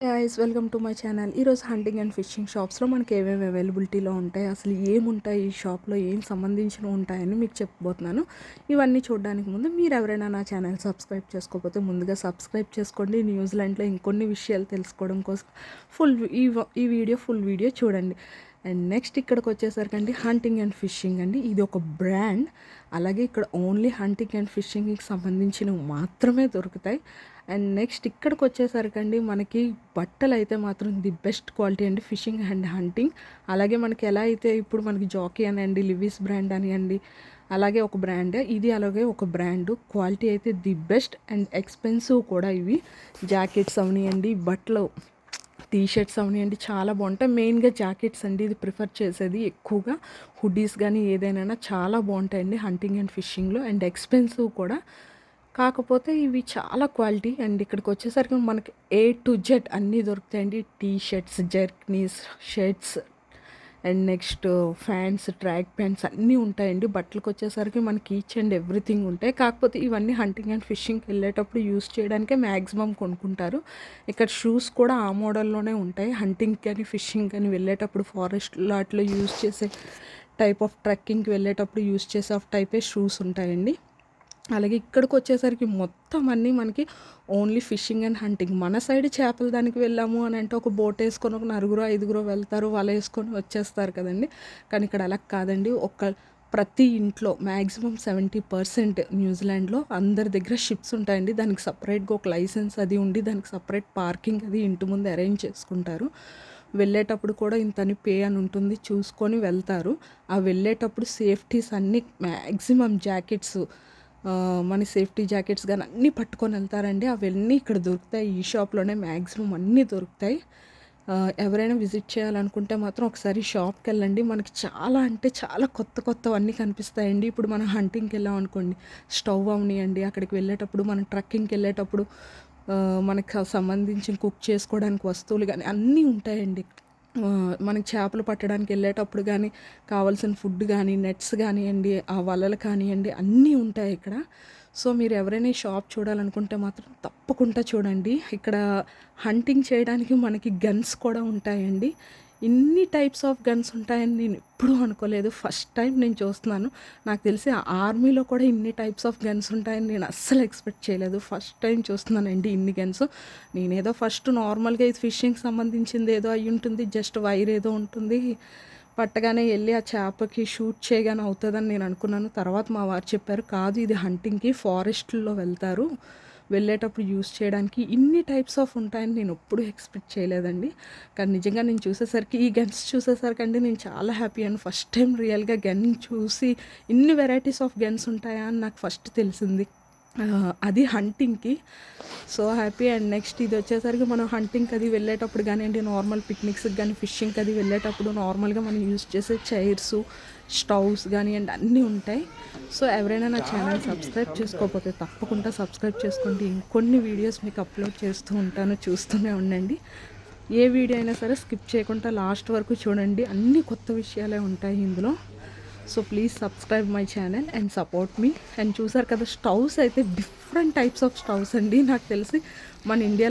Guys welcome to my channel. ఈరోజు hunting and fishing షాప్స్లో మనకి ఏమేమి అవైలబిలిటీలో ఉంటాయి, అసలు ఏముంటాయి ఈ షాప్లో, ఏం సంబంధించినవి ఉంటాయని మీకు చెప్పబోతున్నాను. ఇవన్నీ చూడడానికి ముందు మీరు ఎవరైనా నా ఛానల్ సబ్స్క్రైబ్ చేసుకోకపోతే ముందుగా సబ్స్క్రైబ్ చేసుకోండి. న్యూజిలాండ్లో ఇంకొన్ని విషయాలు తెలుసుకోవడం కోసం ఈ వీడియో ఫుల్ వీడియో చూడండి. అండ్ నెక్స్ట్ ఇక్కడికి వచ్చేసరికి హంటింగ్ అండ్ ఫిషింగ్ అండి. ఇది ఒక బ్రాండ్. అలాగే ఇక్కడ ఓన్లీ హంటింగ్ అండ్ ఫిషింగ్కి సంబంధించినవి మాత్రమే దొరుకుతాయి. అండ్ నెక్స్ట్ ఇక్కడికి వచ్చేసరికి మనకి బట్టలు అయితే మాత్రం ది బెస్ట్ క్వాలిటీ అండి, ఫిషింగ్ అండ్ హంటింగ్. అలాగే మనకి ఎలా అయితే ఇప్పుడు మనకి జాకీ అనండి, లివిస్ బ్రాండ్ అనియండి, అలాగే ఒక బ్రాండ్ ఇది, అలాగే ఒక బ్రాండ్ క్వాలిటీ అయితే ది బెస్ట్ అండ్ ఎక్స్పెన్సివ్ కూడా. ఇవి జాకెట్స్ అవనియండి, బట్టలు టీ షర్ట్స్ అవనియండి, చాలా బాగుంటాయి. మెయిన్గా జాకెట్స్ అండి ఇది ప్రిఫర్ చేసేది ఎక్కువగా. హుడీస్ కానీ ఏదైనా చాలా బాగుంటాయండి హంటింగ్ అండ్ ఫిషింగ్లో, అండ్ ఎక్స్పెన్సివ్ కూడా. కాకపోతే ఇవి చాలా క్వాలిటీ. అండ్ ఇక్కడికి వచ్చేసరికి మనకి A to Z అన్నీ దొరుకుతాయండి. T shirts, jerkins, shirts, and next pants, track pants అన్నీ ఉంటాయండి. బట్టలకు వచ్చేసరికి మనకి ఈచ్ అండ్ ఎవ్రీథింగ్ ఉంటాయి. కాకపోతే ఇవన్నీ హంటింగ్ అండ్ ఫిషింగ్కి వెళ్ళేటప్పుడు యూస్ చేయడానికే మ్యాక్సిమం కొనుక్కుంటారు. ఇక్కడ షూస్ కూడా ఆ మోడల్లోనే ఉంటాయి. హంటింగ్ కానీ ఫిషింగ్ కానీ వెళ్ళేటప్పుడు ఫారెస్ట్ లాట్లో యూస్ చేసే టైప్ ఆఫ్ ట్రెక్కింగ్కి వెళ్ళేటప్పుడు యూస్ చేసే టైపే షూస్ ఉంటాయండి. అలాగే ఇక్కడికి వచ్చేసరికి మొత్తం అన్నీ మనకి ఓన్లీ ఫిషింగ్ అండ్ హంటింగ్. మన సైడ్ చేపల దానికి వెళ్ళాము అని అంటే ఒక బోట్ వేసుకొని ఒక 4-5 వెళ్తారు, వల వేసుకొని వచ్చేస్తారు కదండి. కానీ ఇక్కడ అలా కాదండి. ప్రతి ఇంట్లో మ్యాక్సిమం 70% న్యూజిలాండ్లో అందరి దగ్గర షిప్స్ ఉంటాయండి. దానికి సపరేట్గా ఒక లైసెన్స్ అది ఉండి, దానికి సపరేట్ పార్కింగ్ అది ఇంటి ముందు అరేంజ్ చేసుకుంటారు. వెళ్ళేటప్పుడు కూడా ఇంతని పే అని ఉంటుంది, చూసుకొని వెళ్తారు. ఆ వెళ్ళేటప్పుడు సేఫ్టీస్ అన్నీ మ్యాక్సిమం జాకెట్స్, మన సేఫ్టీ జాకెట్స్ కానీ అన్నీ పట్టుకొని వెళ్తారండి. అవన్నీ ఇక్కడ దొరుకుతాయి. ఈ షాప్లోనే మ్యాక్సిమం అన్నీ దొరుకుతాయి. ఎవరైనా విజిట్ చేయాలనుకుంటే మాత్రం ఒకసారి షాప్కి వెళ్ళండి. మనకి చాలా అంటే చాలా కొత్తవన్నీ కనిపిస్తాయండి. ఇప్పుడు మనం హంటింగ్కి వెళ్ళాం అనుకోండి, స్టవ్ అవనియండి, అక్కడికి వెళ్ళేటప్పుడు మనం ట్రక్కింగ్కి వెళ్ళేటప్పుడు మనకు సంబంధించిన కుక్ చేసుకోవడానికి వస్తువులు కానీ అన్నీ ఉంటాయండి. మనకి చేపలు పట్టడానికి వెళ్ళేటప్పుడు కానీ కావాల్సిన ఫుడ్ కానీ, నెట్స్ కానివ్వండి, ఆ వలలు కానివ్వండి, అన్నీ ఉంటాయి ఇక్కడ. సో మీరు ఎవరైనా ఈ షాప్ చూడాలనుకుంటే మాత్రం తప్పకుండా చూడండి. ఇక్కడ హంటింగ్ చేయడానికి మనకి గన్స్ కూడా ఉంటాయండి. ఇన్ని టైప్స్ ఆఫ్ గన్స్ ఉంటాయని నేను ఎప్పుడూ అనుకోలేదు. ఫస్ట్ టైం నేను చూస్తున్నాను. నాకు తెలిసి ఆర్మీలో కూడా ఇన్ని టైప్స్ ఆఫ్ గన్స్ ఉంటాయని నేను అస్సలు ఎక్స్పెక్ట్ చేయలేదు. ఫస్ట్ టైం చూస్తున్నానండి ఇన్ని గన్స్. నేనేదో ఫస్ట్ నార్మల్గా ఇది ఫిషింగ్ సంబంధించింది ఏదో అయి ఉంటుంది, జస్ట్ వైర్ ఏదో ఉంటుంది, పట్టగానే వెళ్ళి ఆ చేపకి షూట్ చేయగానే అవుతుందని నేను అనుకున్నాను. తర్వాత మా వారు చెప్పారు, కాదు ఇది హంటింగ్కి ఫారెస్ట్లో వెళ్తారు, వెళ్ళేటప్పుడు యూస్ చేయడానికి ఇన్ని టైప్స్ ఆఫ్ ఉంటాయని నేను ఎప్పుడూ ఎక్స్పెక్ట్ చేయలేదండి. కానీ నిజంగా నేను చూసేసరికి, ఈ గన్స్ చూసేసరికి అండి నేను చాలా హ్యాపీ అండి. ఫస్ట్ టైం రియల్గా గన్ చూసి ఇన్ని వెరైటీస్ ఆఫ్ గన్స్ ఉంటాయా అని నాకు ఫస్ట్ తెలిసింది. అది హంటింగ్కి. So happy. అండ్ నెక్స్ట్ ఇది వచ్చేసరికి మనం హంటింగ్కి అది వెళ్ళేటప్పుడు కానివ్వండి, నార్మల్ పిక్నిక్స్కి కానీ ఫిషింగ్కి అది వెళ్ళేటప్పుడు నార్మల్గా మనం యూస్ చేసే చైర్స్, స్టవ్స్ కానివ్వండి అన్నీ ఉంటాయి. సో ఎవరైనా నా ఛానల్ సబ్స్క్రైబ్ చేసుకోకపోతే తప్పకుండా సబ్స్క్రైబ్ చేసుకోండి. ఇంకొన్ని వీడియోస్ మీకు అప్లోడ్ చేస్తూ ఉంటాను, చూస్తూనే ఉండండి. ఏ వీడియో అయినా సరే స్కిప్ చేయకుండా లాస్ట్ వరకు చూడండి. అన్ని కొత్త విషయాలే ఉంటాయి ఇందులో. So please subscribe my channel and support me. And చూసారు కదా, స్టవ్స్ అయితే డిఫరెంట్ టైప్స్ ఆఫ్ స్టవ్స్ అండి. నాకు తెలిసి మన ఇండియా